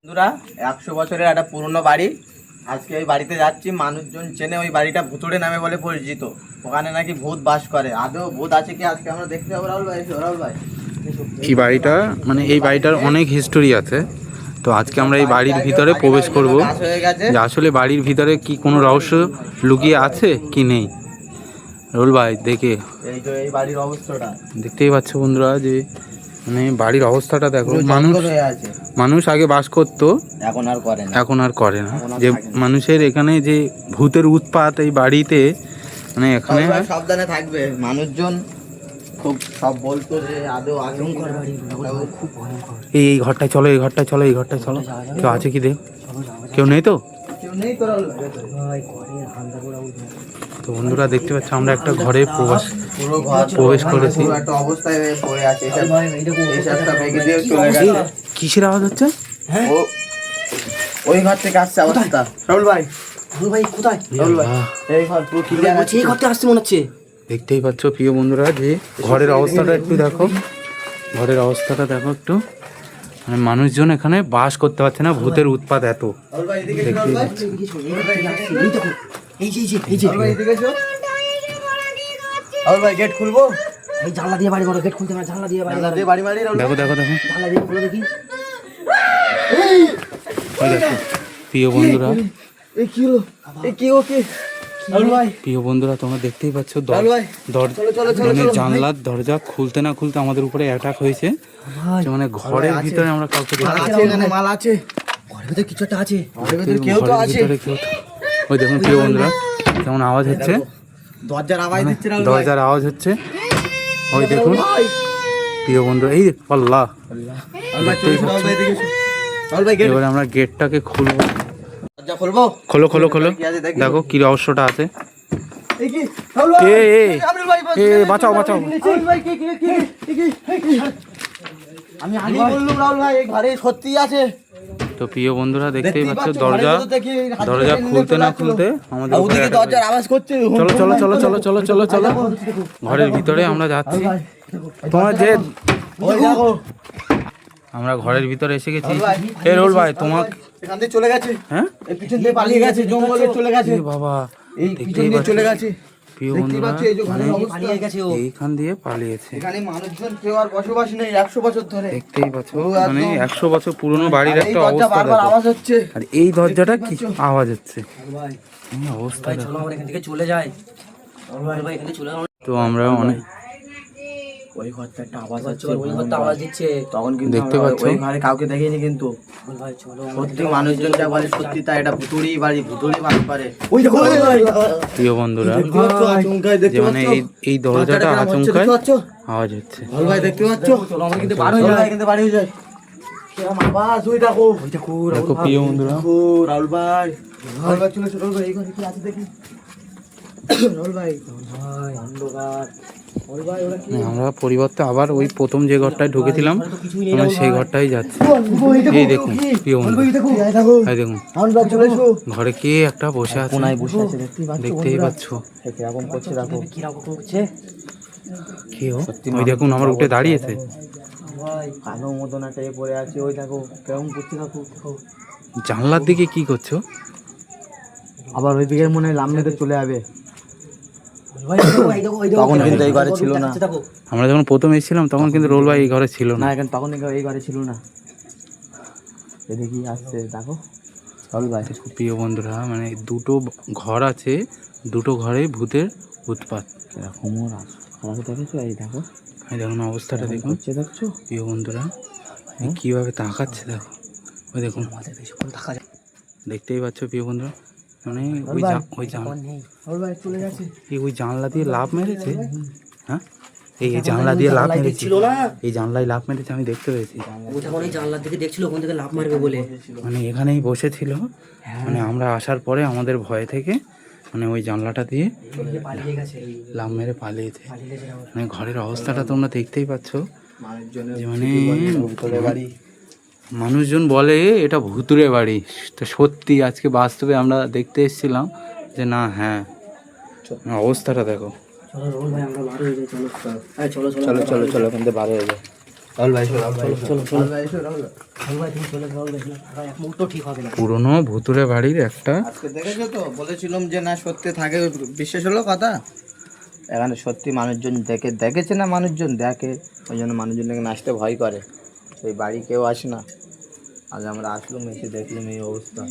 বন্ধুরা 100 বছরের একটা পুরনো বাড়ি। আজকে ওই বাড়িতে যাচ্ছি। মানুষজন চেনে ওই বাড়িটা ভুতুড়ে নামে বলে পরিচিত। ওখানে নাকি ভূত বাস করে। আদৌ ভূত আছে কি আজকে আমরা দেখতে যাবো। রাহুল ভাই, রাহুল ভাই, এই বাড়িটা মানে এই বাড়িটার অনেক হিস্টোরি আছে। তো আজকে আমরা এই বাড়ির ভিতরে প্রবেশ করব যে আসলে বাড়ির ভিতরে কি কোনো রহস্য লুকিয়ে আছে কি নেই। রাহুল ভাই দেখে এই তো এই বাড়ির অবস্থাটা দেখতেই পাচ্ছ বন্ধুরা, যে মানে বাড়ির অবস্থাটা দেখো। আছে। মানুষ আগে বাস করতো, এখন আর করে না। এখন আর করে না। যে মানুষের এখানে যে ভূতের উৎপাত এই বাড়িতে, মানে এখানে সাবধানে থাকবে। মানুষজন খুব সব বলতো যে আদৌ আতঙ্কর বাড়ি, খুব ভয়ঙ্কর। এই ঘরটায় চলো, এই ঘরটায় চলো, এই ঘরটায় চলো। কেউ আছে কি দেখ? কেউ নেই তো? কেউ নেই তো রাহুল ভাই। তো বন্ধুরা দেখতে পাচ্ছ আমরা একটা ঘরে প্রবেশ করেছি। একটা অবস্থায় পড়ে আছে। এইসবটা ভেঙে দিয়ে চলে গেছে। কিসের আওয়াজ হচ্ছে? ও ওই ঘর থেকে আসছে আওয়াজটা। রাহুল ভাই, রাহুল ভাই কোথায়? রাহুল ভাই এই ঘর পুরো ক্লিয়ার আছে। এই ঘরতে আসছে মনে হচ্ছে। দেখতেই পাচ্ছ প্রিয় বন্ধুরা, যে ঘরের অবস্থাটা একটু দেখো। ঘরের অবস্থাটা দেখো একটু। মানে মানুষজন এখানে বাস করতে পারছে না, ভূতের উৎপাত এত। রাহুল ভাই এদিকে এসো। দেখতেই রাহুল ভাই পাচ্ছ। এই যে রাহুল ভাই এদিকে এসো। রাহুল ভাই গেট খুলবো? এই জানলা দিয়ে বাড়ি করো, গেট খুলতে পারে, জানলা দিয়ে বাড়ি জানলা দিয়ে বাড়ি মারি। দেখো দেখো দেখো, জানলা দিয়ে খুলে দেখি। ওই দেখো প্রিয় বন্ধুরা, এই কি হলো? এই কি ওকে? রাহুল ভাই, প্রিয় বন্ধুরা তোমরা দেখতেই পাচ্ছ রাহুল ভাই মানে জানলার দরজা খুলতে না খুলতে আমাদের উপরে অ্যাটাক হয়েছে। মানে ঘরের ভিতরে আমরা কাউকে দেখতে আছে, এখানে মাল আছে। ঘরের ভিতরে কিছু একটা আছে। ঘরের ভিতরে কেউ তো আছে। ওই দেখুন প্রিয় বন্ধুরা কেমন আওয়াজ হচ্ছে, দরজার আওয়াজ দিচ্ছে। রাহুল ভাই দরজার আওয়াজ হচ্ছে। ওই দেখুন প্রিয় বন্ধুরা, এই আল্লাহ। রাহুল ভাই চলে এসো। রাহুল ভাই এদিকে এসো। রাহুল ভাই গেট এবারে আমরা গেটটাকে খুলবো। দরজা খুলবো? খোলো খোলো খোলো, কি আছে দেখি। দেখো কি রহস্যটা আছে। এই কি? রাহুল ভাই, আমিরুল ভাই, বাঁচাও বাঁচাও। রাহুল ভাই কি? আমি আগেই বললাম রাহুল ভাই এই ঘরে সত্যি আছে। তো প্রিয় বন্ধুরা দেখতেই পাচ্ছ ঘরের দরজা ভিতর দেখি হাত দরজা দিয়ে খুলতে চলে না আসলো। খুলতে আমাদের উপরে ওদিকে attack দরজার হয়েছে। আওয়াজ করছে। চলো চলো চলো চলো চলো চলো চলো, ঘরের ভিতরে আমরা যাচ্ছি। তোমার যে ওই দেখো আমরা ঘরের ভিতরে এসে গেছি। রাহুল ভাই, এ রোল ভাই তোমাক, এখান দিয়ে চলে গেছে। হ্যাঁ এই পিছন দিয়ে পালিয়ে গেছে, জঙ্গলে চলে গেছে। এ বাবা এই পিছন দেখতেই দিয়ে চলে পাচ্ছ গেছে। প্রিয় দেখতেই বন্ধুরা, পাচ্ছ এই যে ঘরের অবস্থা। পালিয়ে গেছে ও। এইখান দিয়ে পালিয়েছে। এখানে মানুষজন কেউ আর বসবাস নেই 100 বছর ধরে। দেখতেই পাচ্ছ ও একদম- মানে 100 বছর পুরনো বাড়ির এই একটা দরজা অবস্থা বারবার দেখো। আওয়াজ হচ্ছে। আর এই দরজাটা কি দেখতে পাচ্ছ? আওয়াজ হচ্ছে, ভাই এই অবস্থা ভাই দেখো। চলো আমরা এখান থেকে চলে যাই। ভাই এখান থেকে চলে যাও। তো আমরা অনেক ওই ঘরটা একটা আওয়াজ হচ্ছে। ওই ঘরটা আওয়াজ দিচ্ছে। তখন কিন্তু দেখতে আমরা পাচ্ছ? ওই ঘরে কাউকে দেখিনি, কিন্তু ভাই চলো সত্যি মানুষজন যা বলে সত্যি তা। এটা ভুতুড়ি বাড়ি, ভুতুড়ি বাড়ি পারে। ওই দেখো প্রিয় বন্ধুরা, আচমকায় দেখতে যে মানে পাচ্ছ? এই দরজাটা দরজাটা কেমন হচ্ছে আচমকায় দেখতে পাচ্ছ? আওয়াজ হচ্ছে। রাহুল ভাই দেখতে পাচ্ছ? চলো আমরা কিন্তু বাড়ি হয়ে যায়, কিন্তু বাড়ি হয়ে যায়। কেমন আওয়াজ, ওই দেখো। ওই দেখো দেখো প্রিয় বন্ধুরা, দেখো রাহুল ভাই, রাহুল ভাই চলে এসো। রাহুল ভাই এই ঘরে কি আছে দেখি। রাহুল ভাই, ভাই অন্ধকার। রাহুল ভাই ওরা কি? আমরা পরিবর্তে আবার ওই প্রথম যে ঘরটায় ঢুকেছিলাম আমরা সেই ঘরটাই যাচ্ছি। এই দেখুন প্রিয় বন্ধুরা, এই দেখো, এই দেখো। এই দেখুন রাহুল ভাই চলে এসো। ঘরে কে একটা বসে আছে, কোনায় বসে আছে, দেখতেই পাচ্ছ। দেখতেই পাচ্ছ। কিরকম করছে দেখো। কি রকম করছে কে ও? ওই দেখুন আমার উঠে দাঁড়িয়েছে। ভাই? কালো মতন একটা এ পড়ে আছে। ওই দেখো কেমন করছে দেখো। জানলার দিকে কি করছো? আবার ওই দিকে মনে হয় লামনেতে চলে যাবে। ভাই দেখো এই দেখো এই দেখো। তখন কিন্তু এই ঘরে ছিল না। দেখো আমরা যখন প্রথম এসেছিলাম তখন কিন্তু রোল ভাই এই ঘরে ছিল না, না। এখন তখন এই ঘরে ছিল না। এদিকে আসছে দেখো। রাহুল ভাই দেখো প্রিয় বন্ধুরা, মানে দুটো ঘর আছে, দুটো ঘরে ভূতের উৎপাত। কিরকম খারাপ দেখেছো? এই দেখো এই দেখুন অবস্থাটা দেখুন হচ্ছে, দেখছো? প্রিয় বন্ধুরা, এই কিভাবে তাকাচ্ছে দেখো। ওই দেখুন আমাদের বেশিক্ষণ থাকা যায় দেখতেই পাচ্ছ প্রিয় বন্ধুরা, মানে রাহুল ভাই চলে গেছে। ওই জানলা দিয়ে লাফ মেরেছে। হ্যাঁ এই জানলা দিয়ে লাফ মেরেছে, ছিল না। এই জানলায় লাফ মেরেছে আমি দেখতে পেয়েছি। ও যখন এই জানলার দিকে দেখছিল ওখান থেকে লাফ মারবে বলে। মানে এখানেই বসেছিল। মানে আমরা আসার পরে আমাদের ভয় থেকে মানে ওই জানলাটা দিয়ে পালিয়ে গেছে। লাফ মেরে পালিয়েছে। পালিয়ে গেছে আমার। মানে ঘরের অবস্থাটা তোমরা দেখতেই পাচ্ছ, যে মানে বাড়ি। মানুষজন বলে এটা ভুতুড়ে বাড়ি। তো সত্যি আজকে বাস্তবে আমরা দেখতে এসেছিলাম যে না, হ্যাঁ অবস্থাটা দেখো। চলো রোল ভাই আমরা বার হয়ে যাই। চলো চলো চলো চলো চলো চলো, ওখান থেকে বার হয়ে যায়। চলো চলো চলো ভাই, এসো, রাহুল। রাহুল ভাই তুমি চলে যাও দেখি না এক মুহূর্ত ঠিক হবে না পুরনো ভুতুরে বাড়ির একটা আজকে দেখেছো তো, বলেছিলাম যে না সত্যি থাকে, বিশ্বাস হলো কথা। এখানে সত্যি মানুষজন দেখেছে না, মানুষজন দেখে, ওই জন্য মানুষজন এখানে আসতে ভয় করে। এই বাড়ি কেউ আসে না, আজ আমরা আসলাম, এসে দেখলাম এই অবস্থা।